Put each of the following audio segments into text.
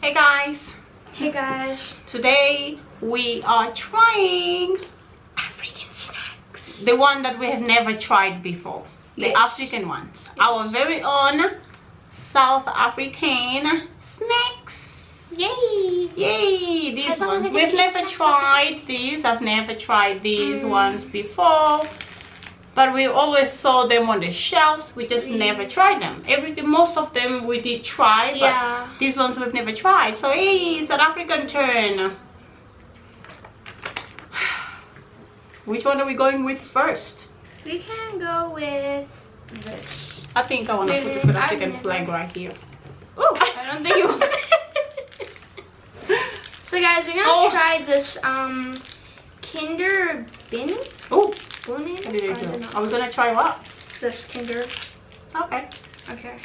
Hey guys! Hey guys! Today we are trying African snacks. the one that we have never tried before. The Yes. African ones. Our very own South African snacks. Yay! Yay! These As long as ones. I can We've see never snacks. tried these. I've never tried these ones before. But we always saw them on the shelves. We just never tried them. Most of them we did try, but Yeah. these ones we've never tried. So hey, South African turn. Which one are we going with first? We can go with this. I think I want to put the South African flag right here. Oh, I don't think you want So guys, we're gonna try this Kinder Bin. Oh, Bunny? how did it go? Are we gonna try what? This Kinder. Okay. Okay.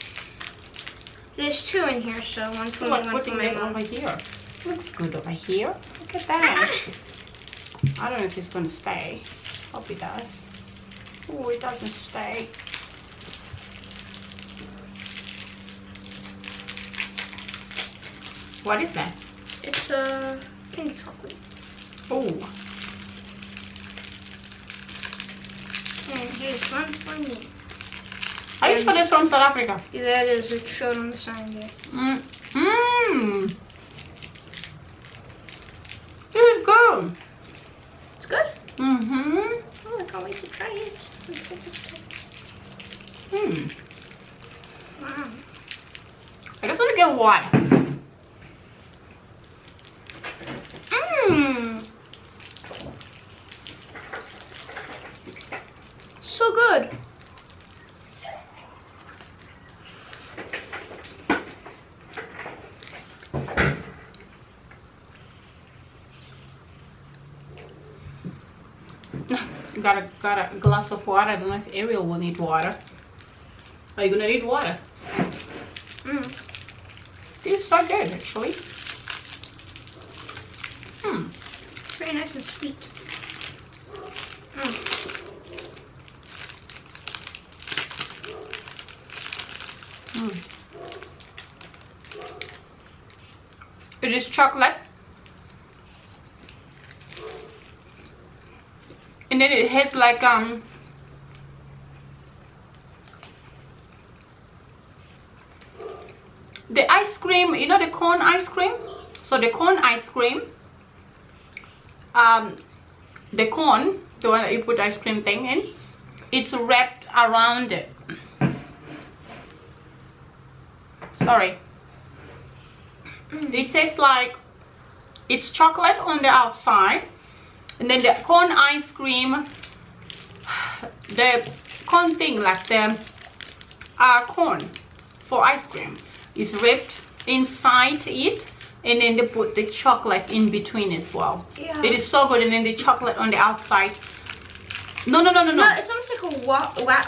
There's two in here, so one for me, What, one putting for my that mom. over here. Looks good over here. Look at that. I don't know if it's gonna stay. Hope it does. Oh, it doesn't stay. What is that? It's a Kinder chocolate. Oh, And here's one for me. are you sure that's from South Africa? Yeah, that is. It showed on the sign there. Mmm. This is good. It's good. Mm-hmm. Oh, I can't wait to try it. Let's get this thing. Wow. I just want to get water. Mmm. So good. Got a glass of water. I don't know if Ariel will need water. Are you gonna need water? Mmm. This is so good, actually. Very nice and sweet. Mmm. It is chocolate. And then it has like the ice cream, you know, the cone ice cream. So the cone ice cream, the cone, the one that you put ice cream thing in, it's wrapped around it. Sorry. It tastes like it's chocolate on the outside, and then the cone ice cream, the cone thing, like the cone for ice cream, is wrapped inside it, and then they put the chocolate in between as well. Yeah. It is so good. And then the chocolate on the outside. No, No, it's almost like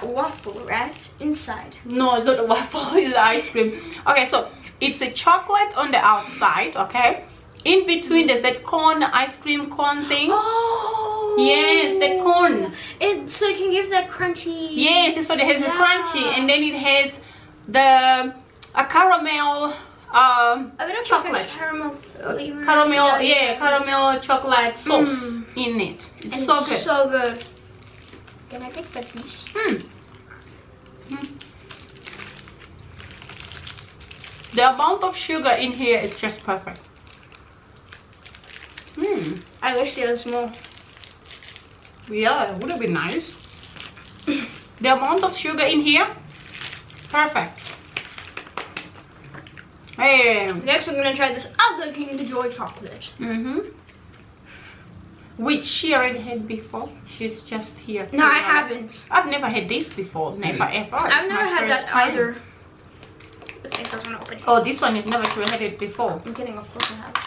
a waffle, right? Inside. no, it's not a waffle. It's ice cream. Okay, so it's the chocolate on the outside. Okay, in between there's that cone ice cream cone thing. Oh. Yes, the cone. So it can give that crunchy. Yes, it's what it has, the crunchy, and then it has a caramel A bit of chocolate. like a caramel flavor. Caramel, yeah, caramel chocolate sauce in it. It's And so it's good. so good. Can I take that piece? The amount of sugar in here is just perfect. I wish there was more. Yeah, it would have been nice. The amount of sugar in here, perfect. Hey. Next, we're gonna try this other Kinder Joy chocolate. Which she already had before. She's just here. No, I haven't. I've never had this before. Never ever. I've It's never my had first that time. either. This thing doesn't open. Oh, this one you've never had it before. I'm kidding, of course I have.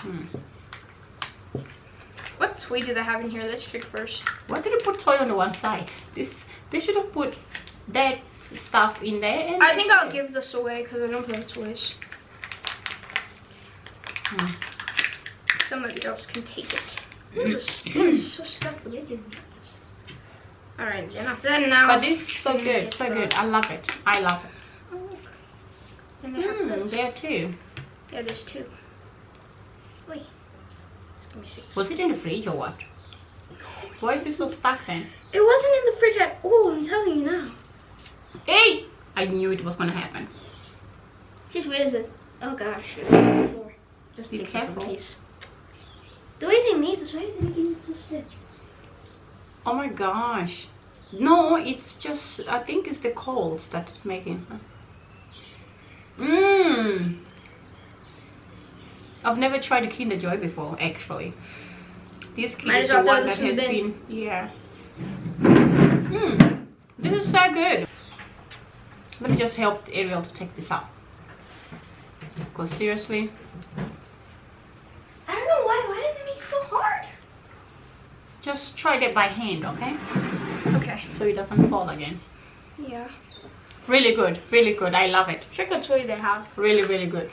What toy do they have in here? Let's pick first. Why did you put toy on the one side? They should have put that stuff in there. And I think I'll give this away because I don't play with toys. Somebody else can take it. The spoon is so stuck with it. Alright, enough then now. But this is so good, so good. I love it. I love it. Oh, look. And they have this. There too. Yeah, there's two. Wait. Just give me 6. Was it in the fridge or what? Why is it so stuck then? It wasn't in the fridge at all, I'm telling you now. Hey! I knew it was gonna happen. Just where is it? Oh gosh. Just Be take this careful. piece. The way they made this, why is they making it so stiff? Oh my gosh. No, it's just, I think it's the cold that's making. I've never tried a Kinder Joy before, actually. This kid is the one that has been, yeah. This is so good. Let me just help Ariel to take this out. Because seriously. I don't know why did they make it so hard? Just try that by hand, okay? Okay. So it doesn't fall again. Yeah. Really good, really good. I love it. Check what toy they have. Really, really good.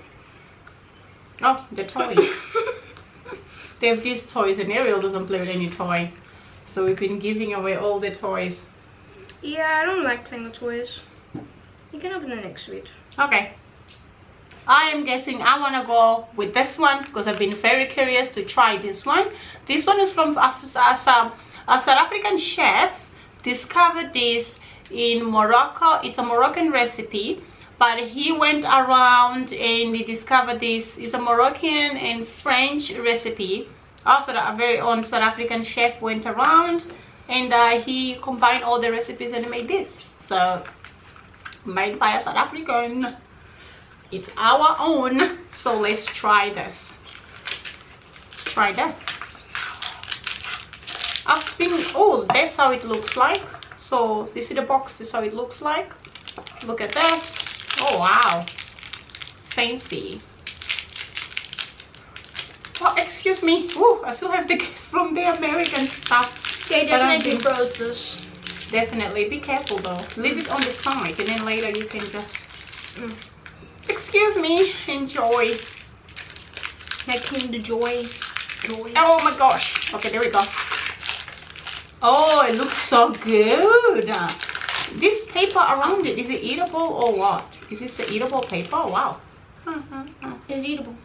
Oh, the toys. They have these toys and Ariel doesn't play with any toy. So we've been giving away all the toys. Yeah, I don't like playing with toys. You can open the next week. Okay. I am guessing I want to go with this one because I've been very curious to try this one. This one is from a South African chef. Discovered this in Morocco. It's a Moroccan recipe. But he went around and he discovered this. It's a Moroccan and French recipe. Also, a very own South African chef went around and he combined all the recipes and he made this. So, made by a South African. It's our own. So let's try this. Let's try this. Oh, that's how it looks like. So, this is the box. This is how it looks like. Look at this. Oh wow, fancy. Oh, excuse me. Oh, I still have the case from the American stuff. They definitely froze this. Definitely. Be careful though. Leave it on the side and then later you can just... Excuse me. Enjoy. That Kinder Joy. Oh my gosh. Okay, there we go. Oh, it looks so good. This paper around it, is it eatable or what? Is this the eatable paper? Wow. It's eatable.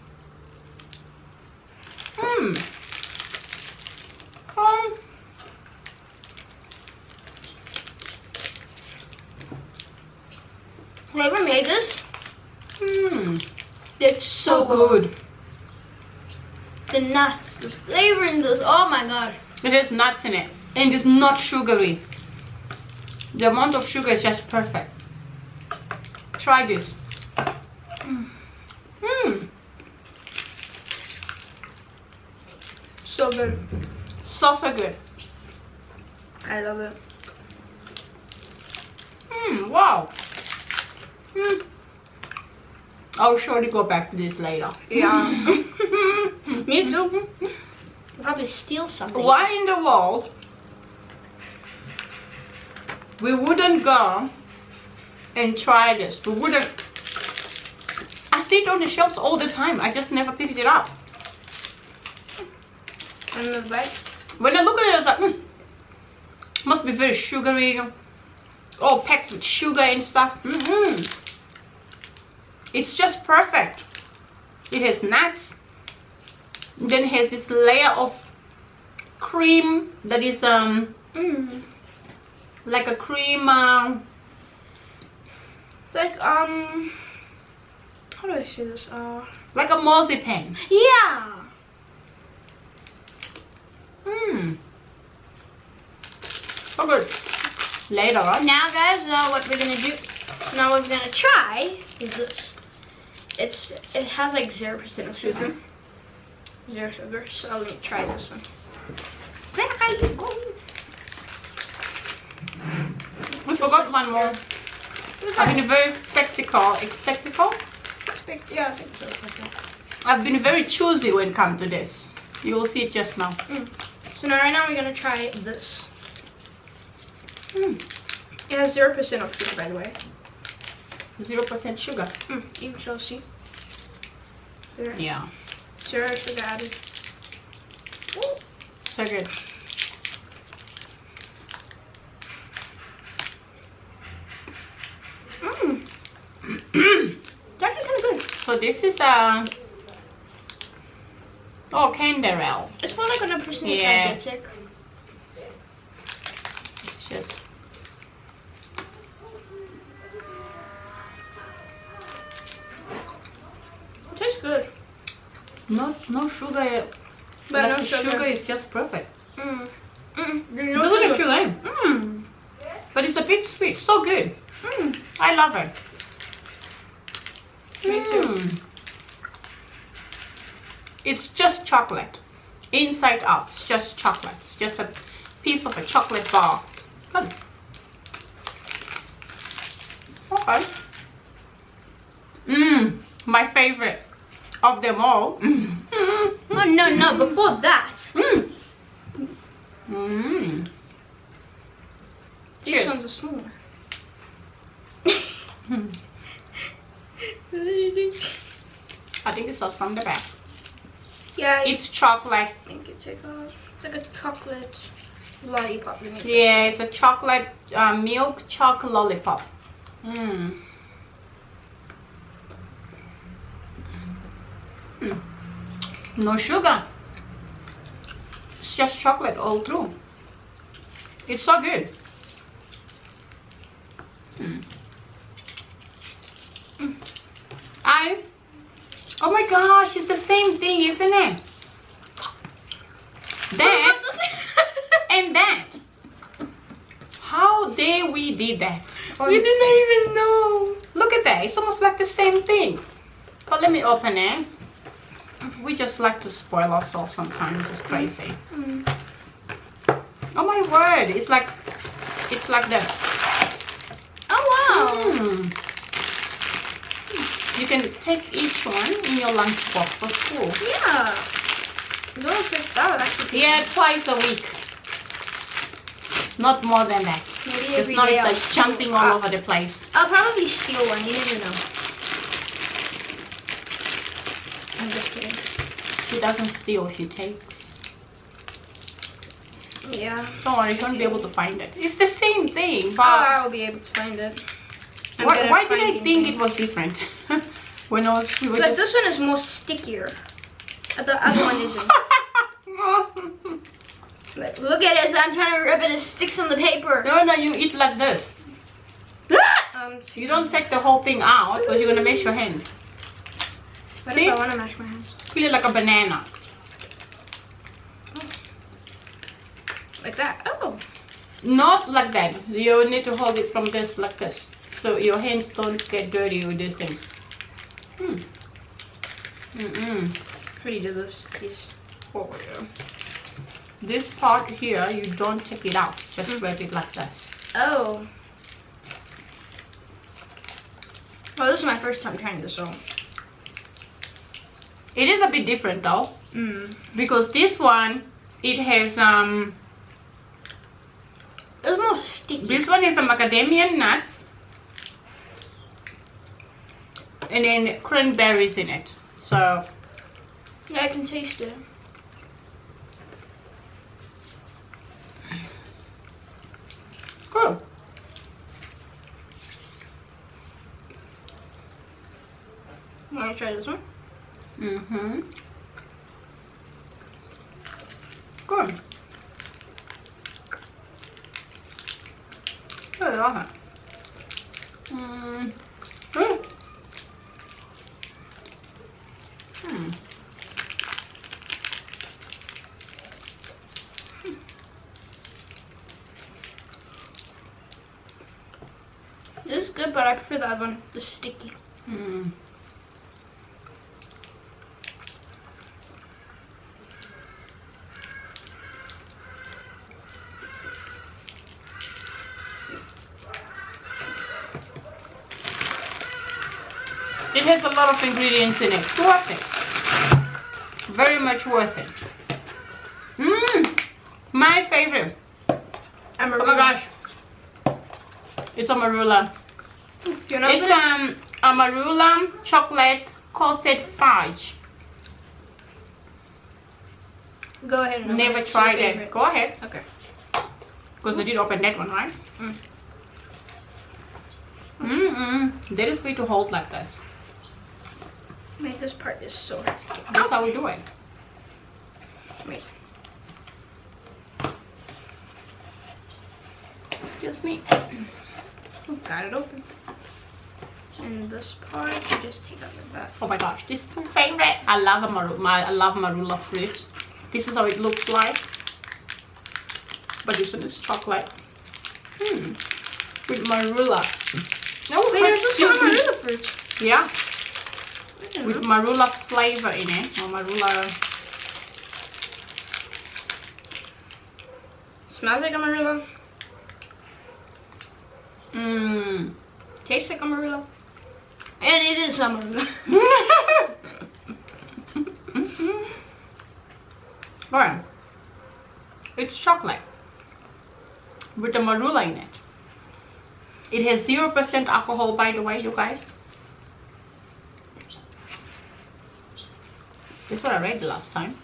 Whoever made this, it's so good. The nuts, the flavor in this, oh my god. It has nuts in it and it's not sugary. The amount of sugar is just perfect. Try this. So good. So good. I love it. Wow. I'll surely go back to this later. Yeah. Me too. Probably steal something. Why in the world we wouldn't go and try this? We wouldn't. I see it on the shelves all the time. I just never picked it up. And the bite. When I look at it, I was like, must be very sugary, all packed with sugar and stuff. It's just perfect. It has nuts. Then it has this layer of cream that is like a cream. Like how do I say this? Like a marzipan. Yeah. So good. Later on. Now, guys, what we're gonna do? Now, what we're gonna try is this. It has like 0% of sugar. 0 sugar. So let me try this one. We forgot one more. I've been very spectacle. Yeah, I think so. It's like that. I've been very choosy when it comes to this. You will see it just now. So now, right now, we're gonna try this. It has 0% of sugar, by the way. 0% sugar. You shall see. Yeah. 0 sugar added. So good. It's actually kind of good. So this is Oh, Canderel. It's for like when a person is Yeah. diabetic. It's just. It tastes good. No sugar. But like no the sugar. is just perfect. Mm. Mm. It No doesn't have sugar. sugar in. Mm. But it's a bit sweet. So good. Mm. I love it. Me too. Mm. It's just chocolate. Inside out. It's just chocolate. It's just a piece of a chocolate bar. Good. Okay. Mmm. My favorite of them all. Mm. Oh no, before that. Mm. Mm. These Cheers. ones are smaller. Hmm. I think this was from the back. Yeah, It's chocolate. I think it's like a chocolate lollipop. Yeah, it's a chocolate milk chocolate lollipop. Mm. Mm. No sugar. It's just chocolate all through. It's so good. Mm. Mm. Oh my gosh, it's the same thing, isn't it? That and that. How dare we did that? We didn't even know. Look at that. It's almost like the same thing. But let me open it. We just like to spoil ourselves sometimes. It's crazy. Mm. Oh my word. It's like this. Oh wow. Mm. You can take each one in your lunchbox for school. Yeah. Those just that would actually. Yeah, twice a week. Not more than that. Maybe It's every not day it's I'll like jumping all over the place. I'll probably steal one. You never know. I'm just kidding. She doesn't steal, she takes. Yeah. Don't worry, you won't be able to find it. It's the same thing, Oh, but I will be able to find it. I'm good at why did I finding think things. it was different? When we were But just... this one is more stickier. The other one isn't. Like, look at it. I'm trying to rub it. It sticks on the paper. No, you eat like this. You don't take the whole thing out because you're gonna mess your hands. What See? if I want to mash my hands? Feel it like a banana. Like that. Oh. Not like that. You need to hold it from this like this, so your hands don't get dirty with this thing. How do you do this piece? Oh, yeah. This part here, you don't take it out. Just grab it like this. Oh. Oh, this is my first time trying this on. It is a bit different though, because this one, it has It's more sticky. this one is some macadamia nuts, and then cranberries in it. So Yeah, I can taste it. good. Want to try this one? Good. Good, love it. Good. This is good, but I prefer the other one, the sticky. It has a lot of ingredients in it. It's worth it. Very much worth it. My favorite. Amarula. Oh my gosh. It's Amarula. It's Amarula chocolate coated fudge. Go ahead. And Never tried it. Go ahead. Okay. Because I did open that one, right? That is way to hold like this. Make this part is so hard to get. That's how we do it. Wait. Excuse me. Oh, got it open. And this part, you just take out the back. Oh my gosh, this is my favorite. I love marula fruit. This is how it looks like. But this one is chocolate. With marula. No, wait, there's also marula fruit. Yeah. With marula flavor in it. Or marula. Smells like a marula. Tastes like a marula. And it is a marula. Right. It's chocolate with the marula in it. It has 0% alcohol, by the way, you guys. That's what I read the last time.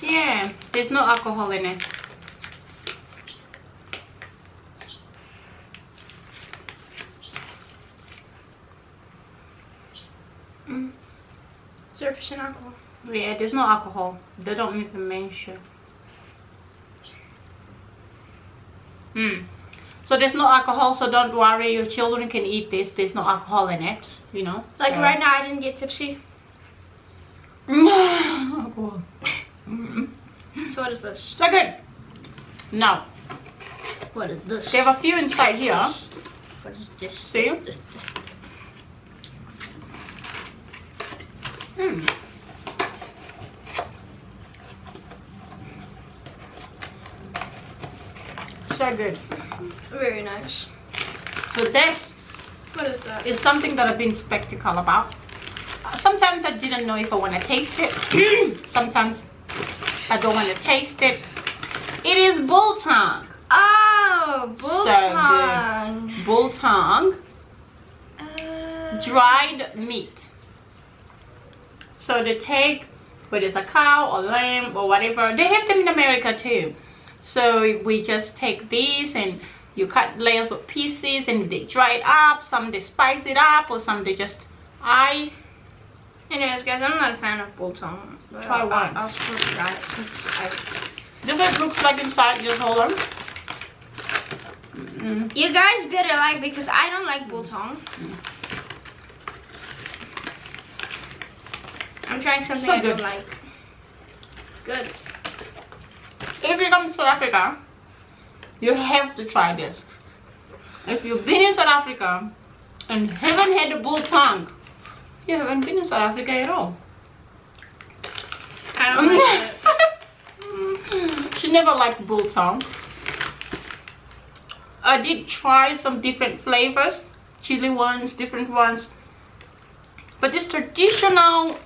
Yeah, there's no alcohol in it. 0% alcohol. Yeah, there's no alcohol. They don't even mention. So there's no alcohol, so don't worry, your children can eat this. There's no alcohol in it, you know. Like so. right now, I didn't get tipsy. Alcohol. So what is this? So good. Now, What is this? they have a few inside here. What is this? See? This. So good. Very nice. So this What is that? is something that I've been skeptical about. Sometimes I didn't know if I want to taste it. Sometimes I don't want to taste it. It is bull tongue. Oh, bull So tongue. good. Bull tongue. Dried meat. So they take, whether it's a cow or lamb or whatever, they have them in America too. So we just take these and you cut layers of pieces and they dry it up. Some they spice it up, or some they just Anyways, guys, I'm not a fan of bull tongue. Try one. I'll still try it since I. This is what it looks like inside. Just hold on. You guys better like, because I don't like bull tongue. I'm trying something So I good. don't like. It's good. If you come to South Africa, you have to try this. If you've been in South Africa and haven't had the bull tongue, you haven't been in South Africa at all. I don't like it. She never liked bull tongue. I did try some different flavors, chili ones, different ones, but this traditional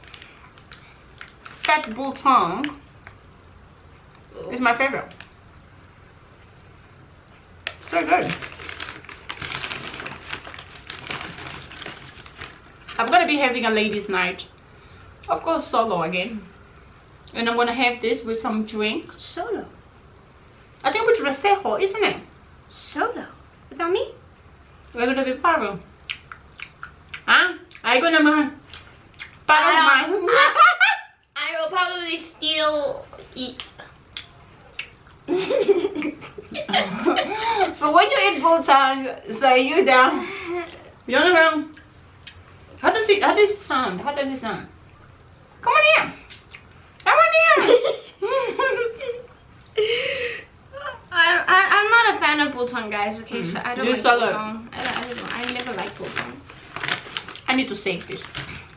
fat bull tongue is my favorite. So good. I'm gonna be having a ladies' night, of course solo again, and I'm gonna have this with some drink. Solo. I think with Resejo, isn't it? Solo. Without me? We're gonna be parvo. Huh? Are you gonna be part of my? I will probably still eat. So when you eat bull tongue, so you down? You know how does it sound? How does it sound? Come on here. Come on here. I'm not a fan of bull tongue, guys. Okay, so I don't You like saw bull that. tongue. I never like bull tongue. I need to save this.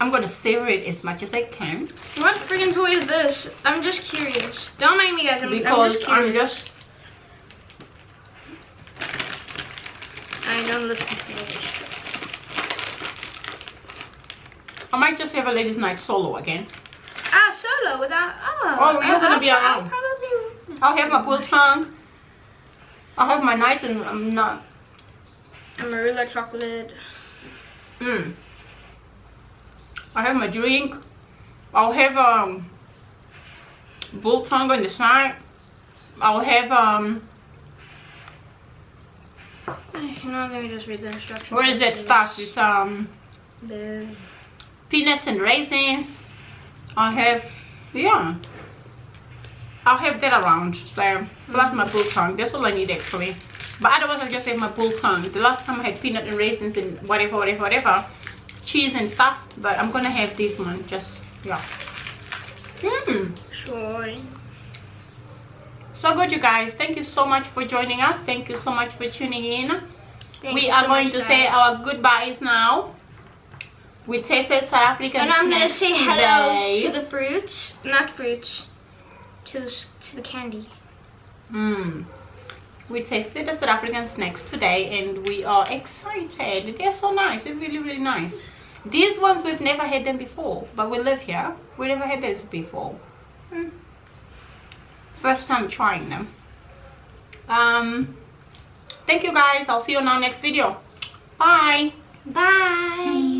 I'm gonna savor it as much as I can What freaking toy is this? I'm just curious. Don't mind me, guys. I'm because just I'm curious. just. I don't listen to this. I might just have a ladies' night solo again. Ah, solo without. Oh, you're gonna be around. Probably. I'll have my bull tongue. I'll have my nights, and I'm not. Amarilla chocolate. I have my drink. I'll have biltong on the side. I'll have Now let me just read the instructions. what is that stuff? It's The peanuts and raisins. I'll have, yeah, I'll have that around. So plus my biltong. That's all I need actually. But otherwise I'll just have my biltong. The last time I had peanut and raisins and whatever, cheese and stuff. But I'm gonna have this one. Just yeah. Sure. So good, you guys. Thank you so much for joining us. Thank you so much for tuning in. Thank We you are so going much, to say guys. our goodbyes now. We tasted South African And I'm gonna snacks say today. hellos to the fruits, not fruits, to the candy. We tasted the South African snacks today and we are excited. They're so nice. They're really, really nice. These ones, we've never had them before, but we live here. We never had this before. First time trying them. Thank you guys. I'll see you on our next video. Bye. Bye.